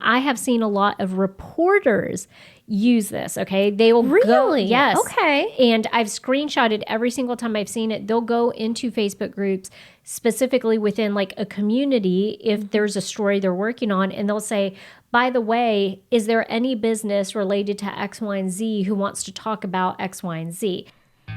I have seen a lot of reporters use this, okay? They will go, yes. Okay. And I've screenshotted every single time I've seen it. They'll go into Facebook groups, specifically within like a community, if there's a story they're working on, and they'll say, by the way, is there any business related to X, Y, and Z who wants to talk about X, Y, and Z?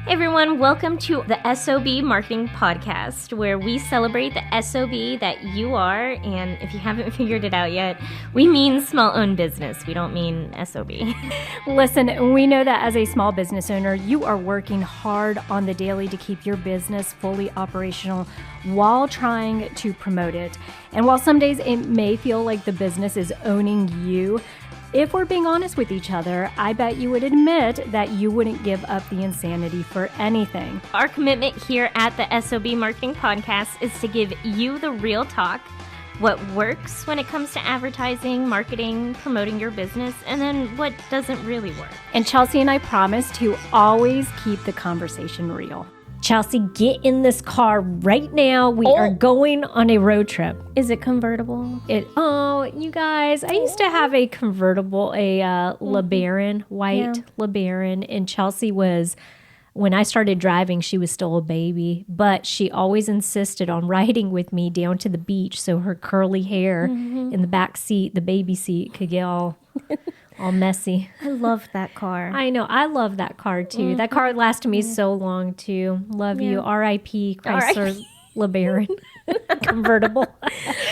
Hey everyone, welcome to the SOB Marketing Podcast, where we celebrate the SOB that you are, and if you haven't figured it out yet, we mean small-owned business. We don't mean SOB. Listen, we know that as a small business owner, you are working hard on the daily to keep your business fully operational while trying to promote it. And while some days it may feel like the business is owning you, if we're being honest with each other, I bet you would admit that you wouldn't give up the insanity for anything. Our commitment here at the SOB Marketing Podcast is to give you the real talk, what works when it comes to advertising, marketing, promoting your business, and then what doesn't really work. And Chelsea and I promise to always keep the conversation real. Chelsea, get in this car right now. We are going on a road trip. Is it convertible? You guys, I used to have a convertible, a LeBaron, white LeBaron, and Chelsea was, when I started driving, she was still a baby, but she always insisted on riding with me down to the beach so her curly hair in the back seat, the baby seat, could get all messy. I love that car. I know. I love that car too. That car lasted me so long too. Love you. R.I.P. Chrysler LeBaron convertible.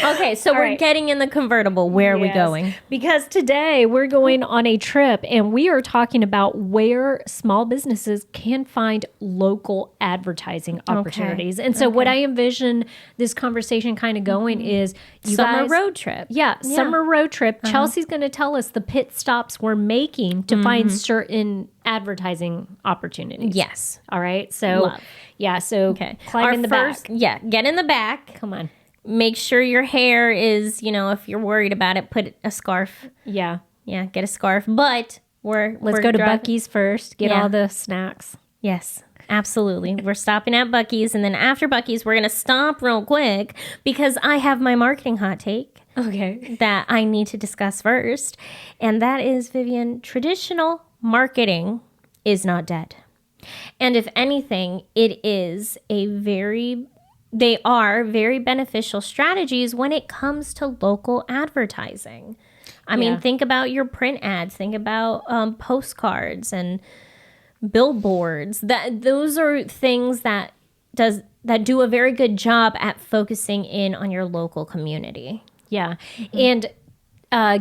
Okay, so we're getting in the convertible. Where are we going? Because today we're going on a trip and we are talking about where small businesses can find local advertising opportunities. And so what I envision this conversation kind of going is Summer road trip. Yeah, summer road trip. Chelsea's going to tell us the pit stops we're making to find certain advertising opportunities. Yes. All right. So, climb in the back. Yeah, get in the back. Come on. Make sure your hair is, if you're worried about it, put a scarf. Yeah. Yeah, get a scarf. But let's go to Buc-ee's first, get all the snacks. Yes, absolutely. We're stopping at Buc-ee's, and then after Buc-ee's, we're going to stop real quick because I have my marketing hot take. Okay. That I need to discuss first. And that is, Vivian, traditional marketing is not dead. And if anything, they are very beneficial strategies when it comes to local advertising. I mean, think about your print ads, think about postcards and billboards. Those are things that do a very good job at focusing in on your local community. Yeah. And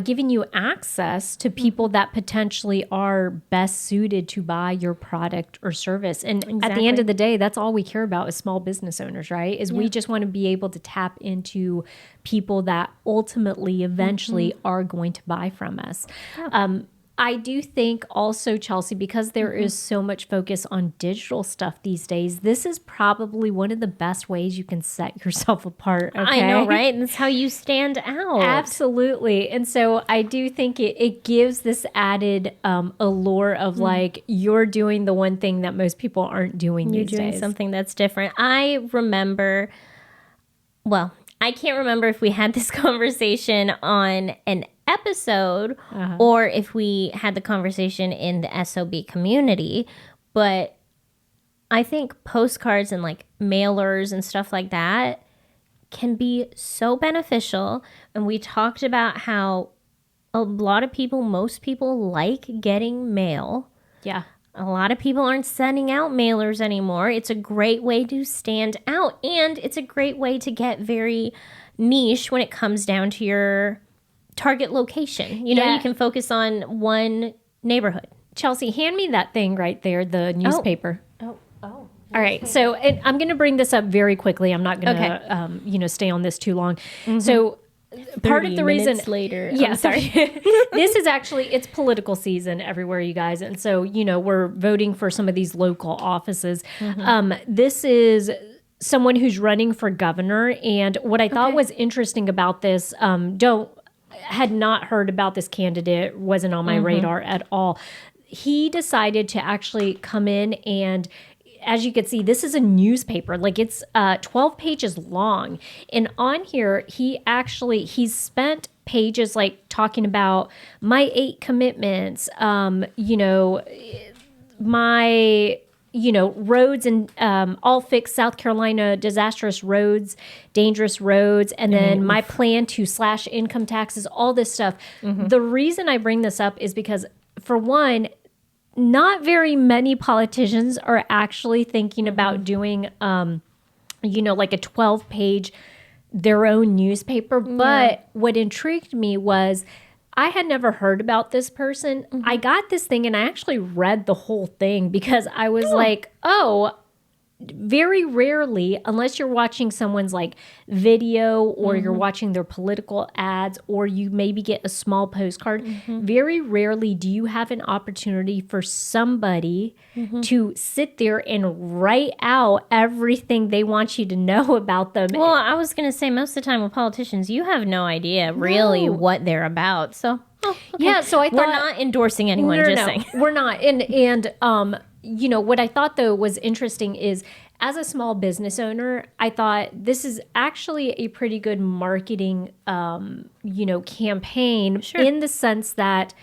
giving you access to people that potentially are best suited to buy your product or service. And at the end of the day, that's all we care about as small business owners, right? Is we just want to be able to tap into people that ultimately, eventually are going to buy from us. Yeah. I do think also, Chelsea, because there is so much focus on digital stuff these days, this is probably one of the best ways you can set yourself apart. Okay? I know, right? That's how you stand out. Absolutely. And so I do think it gives this added allure of like, you're doing the one thing that most people aren't doing these days. You're doing something that's different. I can't remember if we had this conversation on an episode or if we had the conversation in the SOB community, but I think postcards and like mailers and stuff like that can be so beneficial. And we talked about how most people like getting mail. Yeah. A lot of people aren't sending out mailers anymore. It's a great way to stand out, and it's a great way to get very niche when it comes down to your target location. You can focus on one neighborhood. Chelsea, hand me that thing right there, the newspaper. Oh. All right. So I'm going to bring this up very quickly. I'm not going to, stay on this too long. So part of the reason later. Yeah, sorry. This is actually, it's political season everywhere, you guys. And so, we're voting for some of these local offices. This is someone who's running for governor. And what I thought was interesting about this, had not heard about this candidate, wasn't on my radar at all. He decided to actually come in and, as you can see, this is a newspaper. Like, it's 12 pages long. And on here, he's spent pages like talking about my 8 commitments, my roads and all fixed South Carolina disastrous roads, dangerous roads, and then my plan to slash income taxes, all this stuff. The reason I bring this up is because, for one, not very many politicians are actually thinking about doing, like a 12-page, their own newspaper. But what intrigued me was I had never heard about this person. I got this thing and I actually read the whole thing because I was like, oh, very rarely, unless you're watching someone's like video or you're watching their political ads or you maybe get a small postcard, very rarely do you have an opportunity for somebody to sit there and write out everything they want you to know about them. Well, I was going to say, most of the time with politicians, you have no idea really what they're about. So, yeah, so I thought, we're not endorsing anyone, saying. We're not. And what I thought, though, was interesting is, as a small business owner, I thought this is actually a pretty good marketing, campaign in the sense that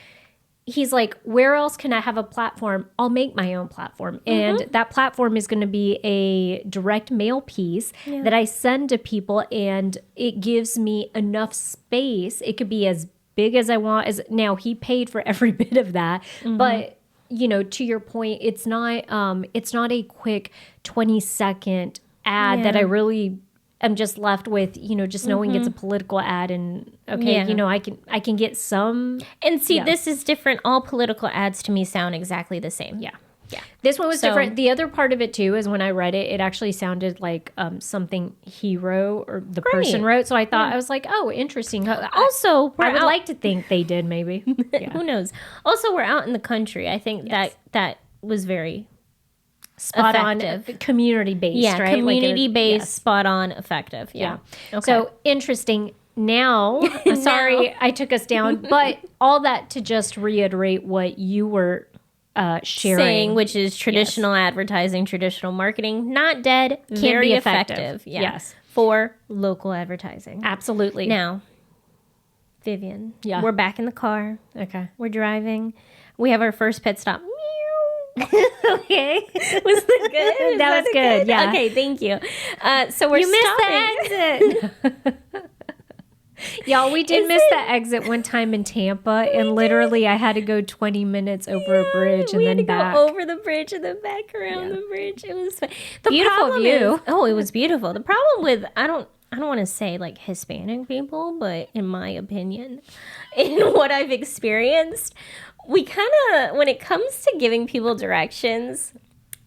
he's like, where else can I have a platform? I'll make my own platform. And that platform is going to be a direct mail piece that I send to people, and it gives me enough space. It could be as big as I want. Now, he paid for every bit of that, but to your point, it's not a quick 20-second ad that I really am just left with, just knowing it's a political ad and I can get some. And see, this is different. All political ads to me sound exactly the same. Yeah. Yeah. This one was different. The other part of it too is when I read it, it actually sounded like something he wrote or the person wrote. So I thought, I was like, oh, interesting. Also, I would like to think they did maybe. Who knows? Also, we're out in the country. I think that was very spot effective. On, community based, right? Community based, spot on, effective. Yeah. Okay. So interesting. Now, sorry, I took us down, but all that to just reiterate what you were sharing, saying, which is traditional advertising, traditional marketing, not dead, very effective. Yes, for local advertising. Absolutely. Now, Vivian, we're back in the car. Okay, we're driving. We have our first pit stop. Okay, was that good? That was good. Yeah. Okay, thank you. So we're missed the exit. Y'all, we did miss the exit one time in Tampa, and literally I had to go 20 minutes over a bridge and then back. Go over the bridge and then back around the bridge. It was fun. Beautiful view. It was beautiful. The problem with, I don't want to say like Hispanic people, but in my opinion, in what I've experienced, we kind of, when it comes to giving people directions,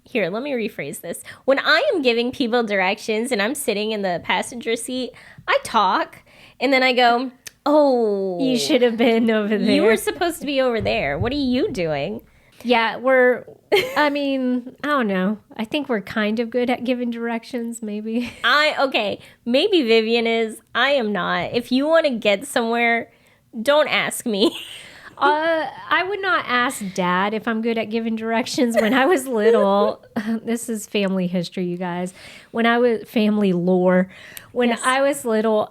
here, let me rephrase this. When I am giving people directions and I'm sitting in the passenger seat, I talk. And then I go, oh. You should have been over there. You were supposed to be over there. What are you doing? Yeah, I don't know. I think we're kind of good at giving directions, maybe. Maybe Vivian is. I am not. If you want to get somewhere, don't ask me. I would not ask Dad if I'm good at giving directions. When I was little, this is family history, you guys. Family lore. When I was little,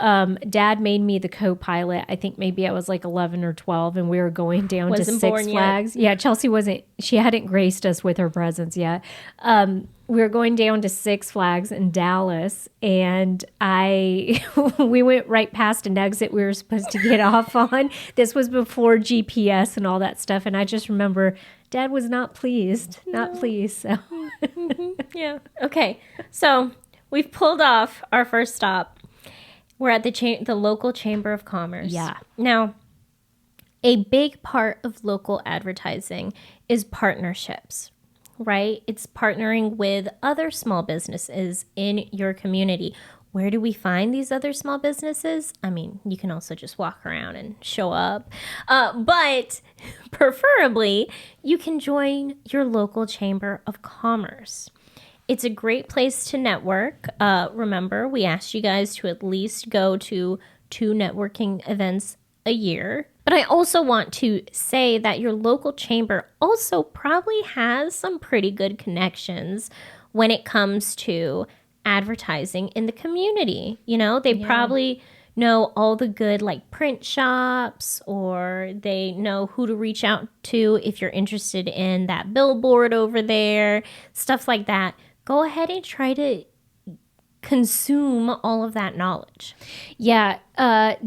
Dad made me the co-pilot. I think maybe I was like 11 or 12, and we were going down to Six Flags. Yeah, Chelsea she hadn't graced us with her presence yet. We were going down to Six Flags in Dallas, and we went right past an exit we were supposed to get off on. This was before GPS and all that stuff, and I just remember Dad was not pleased. Not pleased. So. Yeah. Okay. So we've pulled off our first stop. We're at the local Chamber of Commerce. Yeah. Now, a big part of local advertising is partnerships. Right? It's partnering with other small businesses in your community. Where do we find these other small businesses? I mean, you can also just walk around and show up. But preferably, you can join your local Chamber of Commerce. It's a great place to network. Remember, we asked you guys to at least go to 2 networking events a year. But I also want to say that your local chamber also probably has some pretty good connections when it comes to advertising in the community. They probably know all the good like print shops, or they know who to reach out to if you're interested in that billboard over there, stuff like that. Go ahead and try to consume all of that knowledge. Yeah,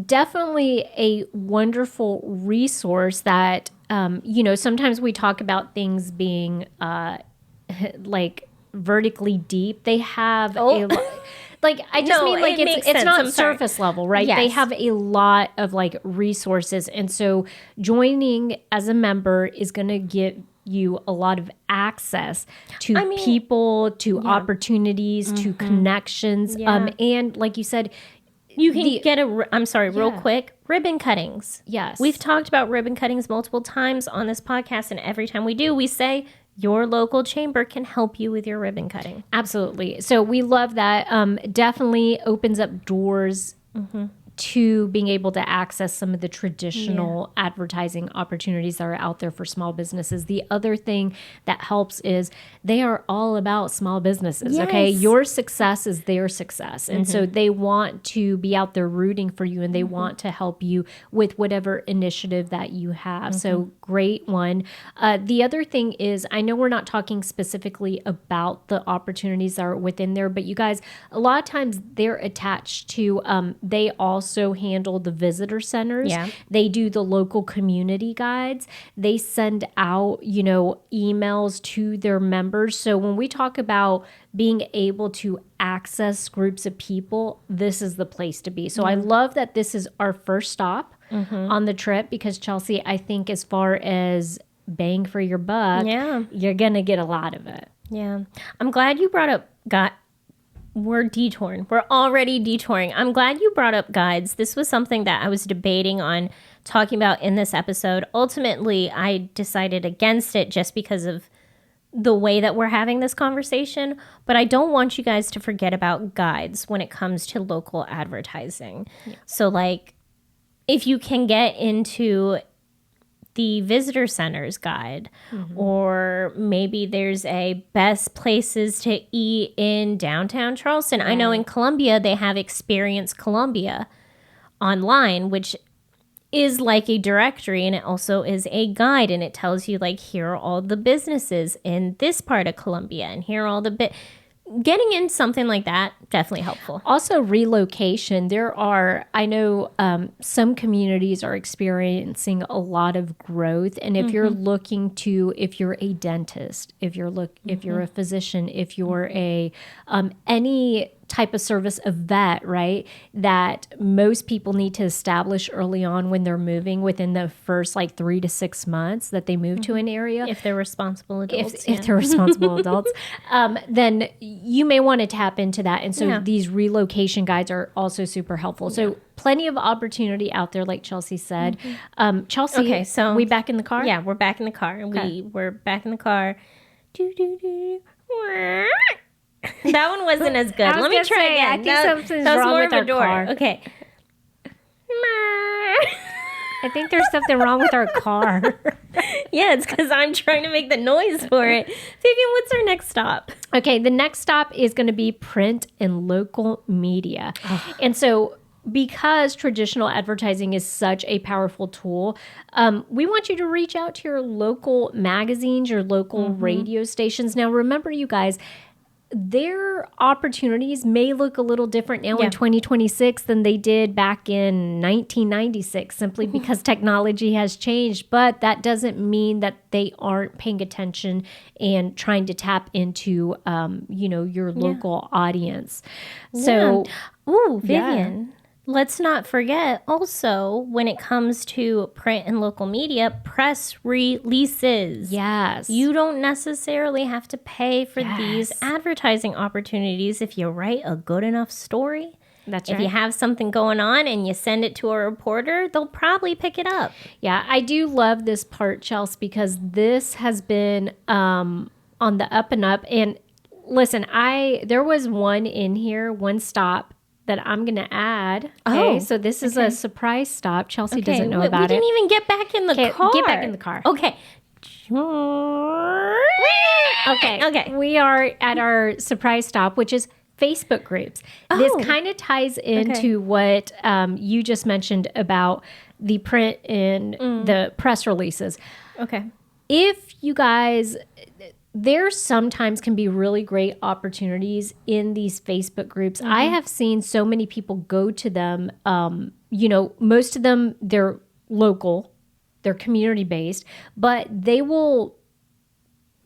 definitely a wonderful resource that, sometimes we talk about things being like vertically deep. They have I just mean like it's not surface level, right? Yes. They have a lot of like resources. And so joining as a member is going to give you a lot of access to people, to opportunities, to connections. And like you said, you can get real quick, ribbon cuttings. Yes. We've talked about ribbon cuttings multiple times on this podcast, and every time we do, we say your local chamber can help you with your ribbon cutting. Absolutely. So we love that. Definitely opens up doors to being able to access some of the traditional advertising opportunities that are out there for small businesses. The other thing that helps is they are all about small businesses. Yes. Okay. Your success is their success. And so they want to be out there rooting for you, and they want to help you with whatever initiative that you have. So great one. The other thing is, I know we're not talking specifically about the opportunities that are within there, but you guys, a lot of times they're attached to, they also handle the visitor centers. Yeah. They do the local community guides. They send out, emails to their members. So when we talk about being able to access groups of people, this is the place to be. So I love that this is our first stop on the trip, because Chelsea, I think as far as bang for your buck, you're going to get a lot of it. Yeah. I'm glad you brought up we're detouring. We're already detouring. I'm glad you brought up guides. This was something that I was debating on talking about in this episode. Ultimately, I decided against it just because of the way that we're having this conversation. But I don't want you guys to forget about guides when it comes to local advertising. Yeah. So like, if you can get into the visitor centers guide, or maybe there's a best places to eat in downtown Charleston. Right. I know in Columbia, they have Experience Columbia online, which is like a directory, and it also is a guide, and it tells you like, here are all the businesses in this part of Columbia, and here are all the getting in something like that, definitely helpful. Also, relocation. I know some communities are experiencing a lot of growth. And if you're looking to, if you're a dentist, if you're a physician, if you're a, any type of service, a vet, right, that most people need to establish early on when they're moving, within the first like 3 to 6 months that they move to an area. If they're responsible adults. If they're responsible adults, then you may want to tap into that. And so these relocation guides are also super helpful. So plenty of opportunity out there, like Chelsea said. Chelsea, okay, so we back in the car? Yeah, we're back in the car. Okay. We're back in the car. That one wasn't as good. Let me try again. I think something's wrong with our car. Okay. I think there's something wrong with our car. Yeah, it's because I'm trying to make the noise for it. Vivian, what's our next stop? Okay, the next stop is going to be print and local media. And so, because traditional advertising is such a powerful tool, we want you to reach out to your local magazines, your local radio stations. Now, remember, you guys, their opportunities may look a little different now in 2026 than they did back in 1996, simply because technology has changed. But that doesn't mean that they aren't paying attention and trying to tap into, your local audience. So, Vivian. Let's not forget also, when it comes to print and local media, press releases. Yes. You don't necessarily have to pay for these advertising opportunities if you write a good enough story. That's right. If you have something going on and you send it to a reporter, they'll probably pick it up. Yeah, I do love this part, Chelsea, because this has been on the up and up. And listen, there was one stop that I'm going to add. Okay, so this is a surprise stop. Chelsea doesn't know about it. We didn't even get back in the car. Get back in the car. Okay. Okay. We are at our surprise stop, which is Facebook groups. This kind of ties into what you just mentioned about the print and the press releases. Okay. If you guys, there sometimes can be really great opportunities in these Facebook groups. I have seen so many people go to them. Most of them, they're local, they're community based, but they will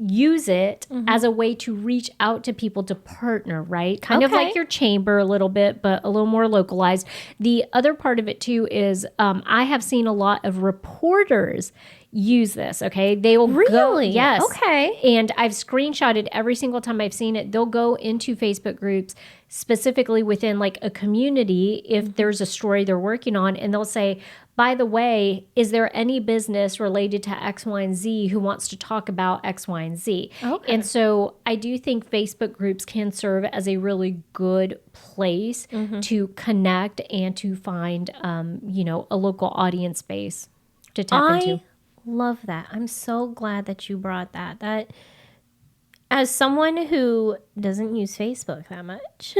use it as a way to reach out to people to partner, right? Kind of like your chamber a little bit, but a little more localized. The other part of it too is I have seen a lot of reporters use this, okay? They will go, yes. Okay. And I've screenshotted every single time I've seen it. They'll go into Facebook groups specifically within like a community if there's a story they're working on, and they'll say, by the way, is there any business related to X, Y, and Z who wants to talk about X, Y, and Z? Okay. And so I do think Facebook groups can serve as a really good place to connect and to find, a local audience base to tap into. Love that. I'm so glad that you brought that. That, as someone who doesn't use Facebook that much,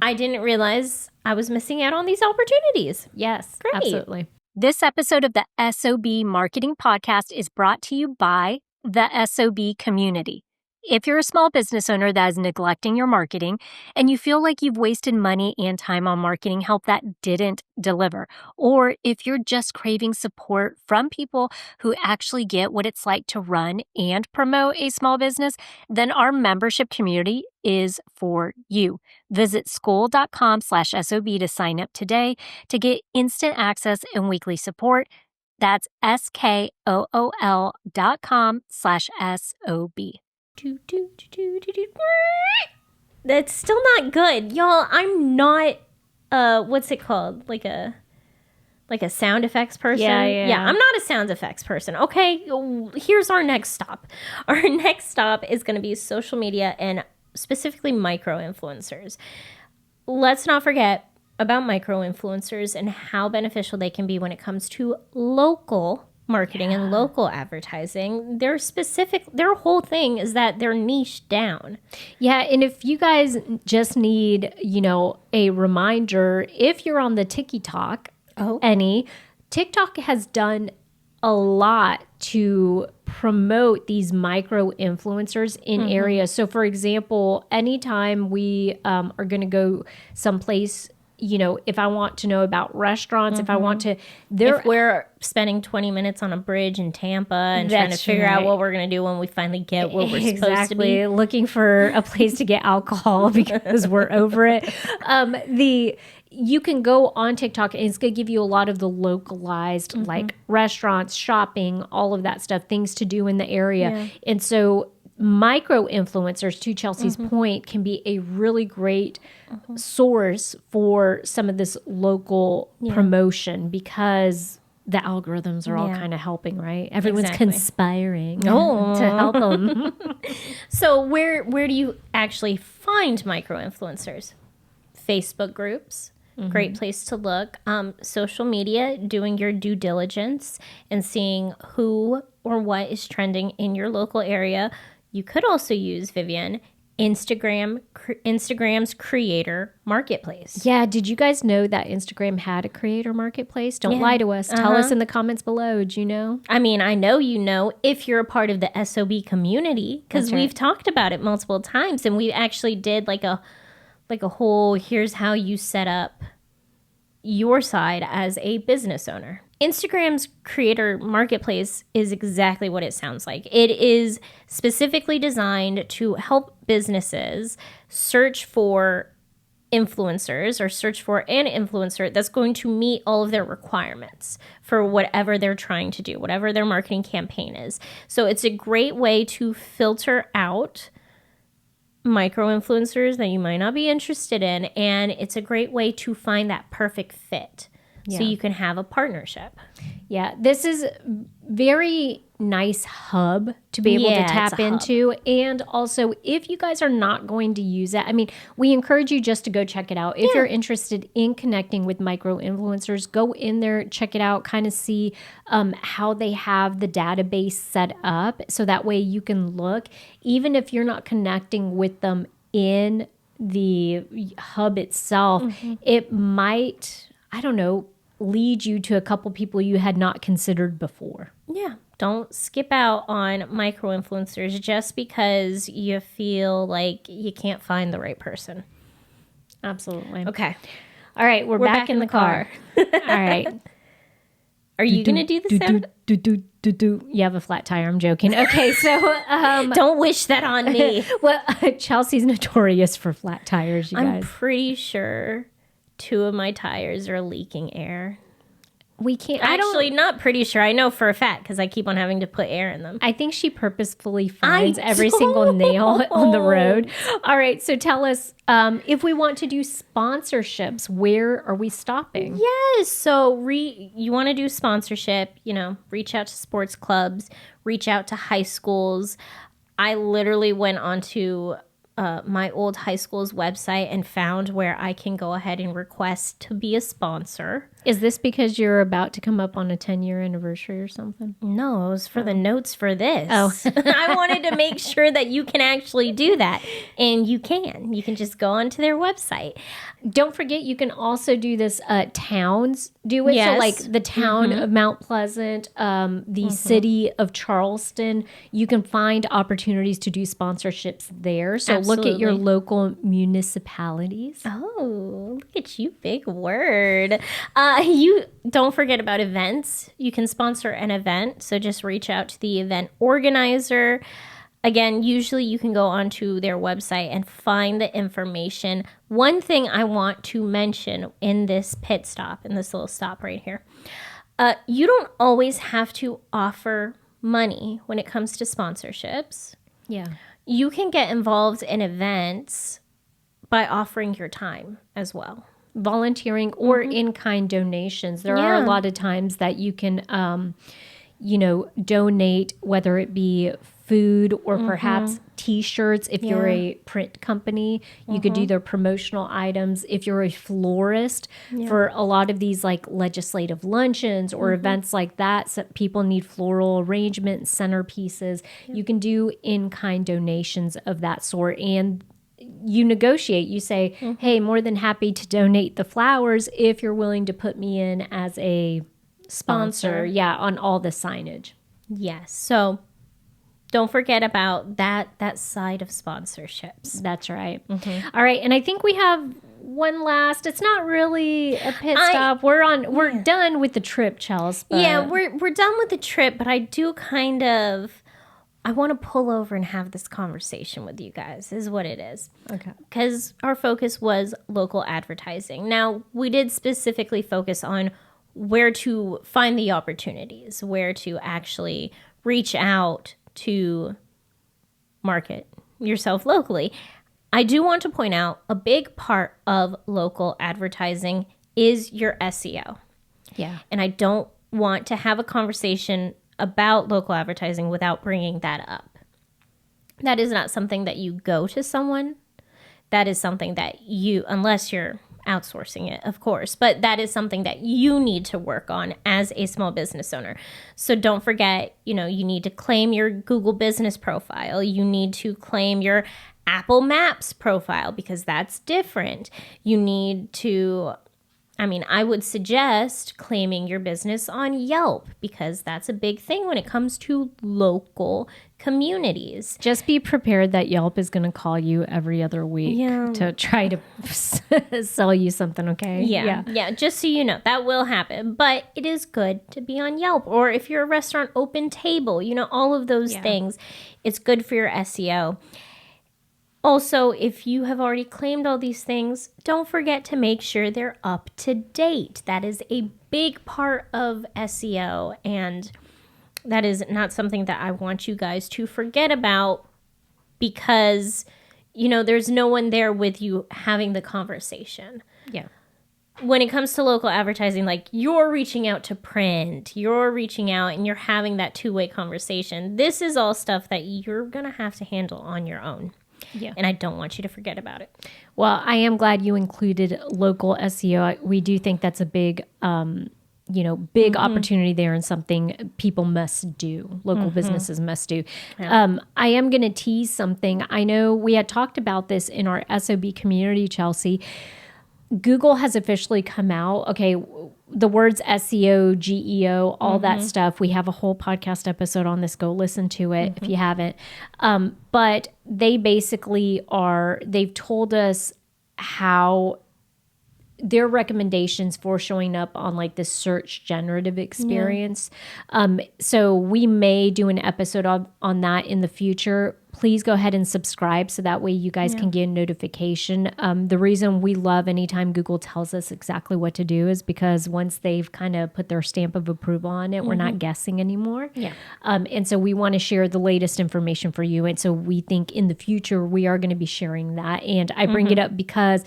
I didn't realize I was missing out on these opportunities. Yes, Great. absolutely. This episode of the SOB Marketing Podcast is brought to you by the SOB community. If you're a small business owner that is neglecting your marketing and you feel like you've wasted money and time on marketing help that didn't deliver, or if you're just craving support from people who actually get what it's like to run and promote a small business, then our membership community is for you. Visit school.com/SOB to sign up today to get instant access and weekly support. That's SKOOL.com/SOB. That's still not good, y'all. I'm not what's it called, like a sound effects person. Yeah, I'm not a sound effects person. Okay, here's our next stop. Our next stop is going to be social media and specifically micro influencers. Let's not forget about micro influencers and how beneficial they can be when it comes to local marketing and local advertising. Their whole thing is that they're niched down. Yeah, and if you guys just need, a reminder, if you're on the TikTok, TikTok has done a lot to promote these micro influencers in areas. So for example, anytime we are going to go someplace, if I want to know about restaurants, if I want to, if we're spending 20 minutes on a bridge in Tampa and trying to figure out what we're going to do when we finally get where we're supposed to be. Looking for a place to get alcohol because we're over it. You can go on TikTok and it's going to give you a lot of the localized like restaurants, shopping, all of that stuff, things to do in the area. Yeah. And so micro influencers, to Chelsea's point, can be a really great source for some of this local promotion because the algorithms are all kind of helping, right? Everyone's conspiring to help them. So where do you actually find micro influencers? Facebook groups. Great place to look. Social media, doing your due diligence and seeing who or what is trending in your local area. You could also use, Vivian, Instagram's creator marketplace. Yeah, did you guys know that Instagram had a creator marketplace? Don't lie to us. Tell us in the comments below. Did you know? I mean, I know you know if you're a part of the SOB community because we've talked about it multiple times, and we actually did like a whole here's how you set up your side as a business owner. Instagram's creator marketplace is exactly what it sounds like. It is specifically designed to help businesses search for influencers or search for an influencer that's going to meet all of their requirements for whatever they're trying to do, whatever their marketing campaign is. So it's a great way to filter out micro influencers that you might not be interested in, and it's a great way to find that perfect fit. So you can have a partnership. Yeah, this is very nice hub to be able to tap into. And also, if you guys are not going to use it, I mean, we encourage you just to go check it out. If you're interested in connecting with micro influencers, go in there, check it out, kind of see how they have the database set up. So that way you can look, even if you're not connecting with them in the hub itself, it might, I don't know, lead you to a couple people you had not considered before. Yeah. Don't skip out on micro influencers just because you feel like you can't find the right person. Absolutely. Okay. All right. We're back in the car. All right. Are you going to do the sound? You have a flat tire. I'm joking. Okay. So don't wish that on me. Well, Chelsea's notorious for flat tires, you guys. I'm pretty sure 2 of my tires are leaking air. We can't. Actually, not pretty sure. I know for a fact because I keep on having to put air in them. I think she purposefully finds every single nail on the road. All right. So tell us, if we want to do sponsorships, where are we stopping? Yes. So you want to do sponsorship, reach out to sports clubs, reach out to high schools. I literally went onto my old high school's website and found where I can go ahead and request to be a sponsor. Is this because you're about to come up on a 10-year anniversary or something? No, it was for the notes for this. Oh. I wanted to make sure that you can actually do that. And you can. You can just go onto their website. Don't forget, you can also do this, towns do it. Yes. So like the town of Mount Pleasant, the city of Charleston, you can find opportunities to do sponsorships there. So look at your local municipalities. Oh, look at you, big word. You don't forget about events. You can sponsor an event. So just reach out to the event organizer. Again, usually you can go onto their website and find the information. One thing I want to mention in this pit stop, in this little stop right here, you don't always have to offer money when it comes to sponsorships. Yeah. You can get involved in events by offering your time as well. Volunteering or in-kind donations. There are a lot of times that you can, donate, whether it be food or perhaps T-shirts. If you're a print company, you could do their promotional items. If you're a florist, for a lot of these like legislative luncheons or events like that, so people need floral arrangement, centerpieces. You can do in-kind donations of that sort, and you negotiate. You say, hey, more than happy to donate the flowers if you're willing to put me in as a sponsor. Yeah, on all the signage. Yes. So don't forget about that side of sponsorships. That's right. All right. And I think we have one last, it's not really a pit stop. We're done with the trip, Chels. Yeah, we're done with the trip, but I do I want to pull over and have this conversation with you guys, is what it is. Okay. Because our focus was local advertising. Now, we did specifically focus on where to find the opportunities, where to actually reach out to market yourself locally. I do want to point out a big part of local advertising is your SEO. Yeah. And I don't want to have a conversation about local advertising without bringing that up. That is not something that you go to someone. That is something that unless you're outsourcing it, of course, but that is something that you need to work on as a small business owner. So don't forget, you need to claim your Google business profile. You need to claim your Apple Maps profile because that's different. You need to, I would suggest claiming your business on Yelp because that's a big thing when it comes to local communities. Just be prepared that Yelp is going to call you every other week to try to sell you something, okay? Yeah, just so you know, that will happen. But it is good to be on Yelp. Or if you're a restaurant, Open Table, all of those things. It's good for your SEO. Also, if you have already claimed all these things, don't forget to make sure they're up to date. That is a big part of SEO, and that is not something that I want you guys to forget about because, there's no one there with you having the conversation. Yeah. When it comes to local advertising, like you're reaching out to print, you're reaching out and you're having that two-way conversation. This is all stuff that you're going to have to handle on your own. Yeah. And I don't want you to forget about it. Well, I am glad you included local SEO. We do think that's a big big opportunity there and something people must do, local businesses must do. Yeah. I am going to tease something. I know we had talked about this in our SOB community, Chelsea. Google has officially come out. Okay, the words SEO, GEO, all that stuff. We have a whole podcast episode on this. Go listen to it if you haven't. But they basically they've told us how their recommendations for showing up on like the search generative experience. So we may do an episode on that in the future. Please go ahead and subscribe so that way you guys can get a notification. The reason we love anytime Google tells us exactly what to do is because once they've kind of put their stamp of approval on it, we're not guessing anymore. Yeah. And so we want to share the latest information for you. And so we think in the future we are going to be sharing that. And I bring it up because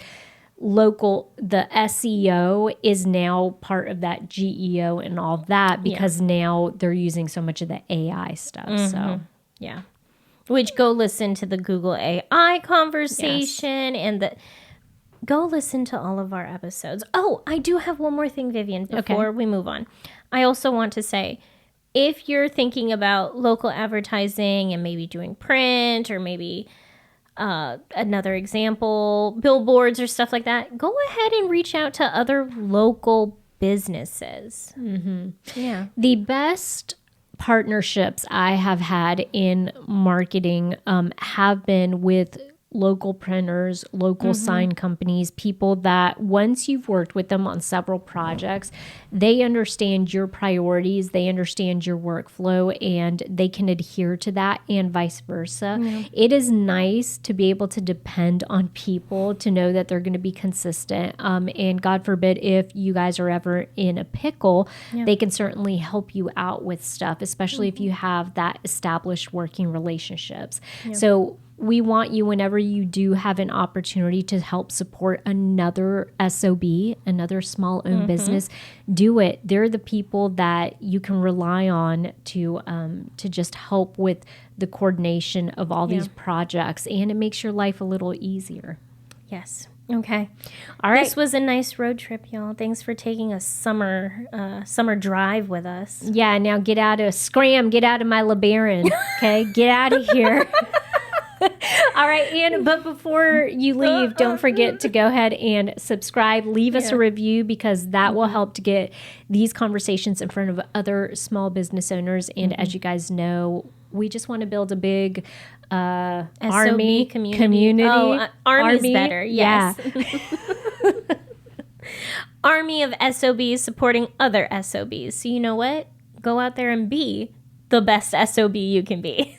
the SEO is now part of that GEO and all that because now they're using so much of the AI stuff. So, yeah. Which go listen to the Google AI conversation and go listen to all of our episodes. Oh, I do have one more thing, Vivian, before we move on. I also want to say, if you're thinking about local advertising and maybe doing print or maybe another example, billboards or stuff like that, go ahead and reach out to other local businesses. Yeah. The best partnerships I have had in marketing have been with local printers, local sign companies, people that once you've worked with them on several projects, they understand your priorities, they understand your workflow, and they can adhere to that and vice versa. It is nice to be able to depend on people to know that they're going to be consistent. And God forbid, if you guys are ever in a pickle, they can certainly help you out with stuff, especially if you have that established working relationships. So we want you, whenever you do have an opportunity to help support another SOB, another small owned business, do it. They're the people that you can rely on to just help with the coordination of all these projects, and it makes your life a little easier. Yes. Okay. All right. This was a nice road trip, y'all. Thanks for taking a summer drive with us. Yeah. Now get out of my LeBaron. Okay. Get out of here. All right, and but before you leave, don't forget to go ahead and subscribe. Leave us a review because that will help to get these conversations in front of other small business owners. And as you guys know, we just want to build a big army community. Oh, army's better. Yes. Yeah. Army of SOBs supporting other SOBs. So you know what? Go out there and be the best SOB you can be.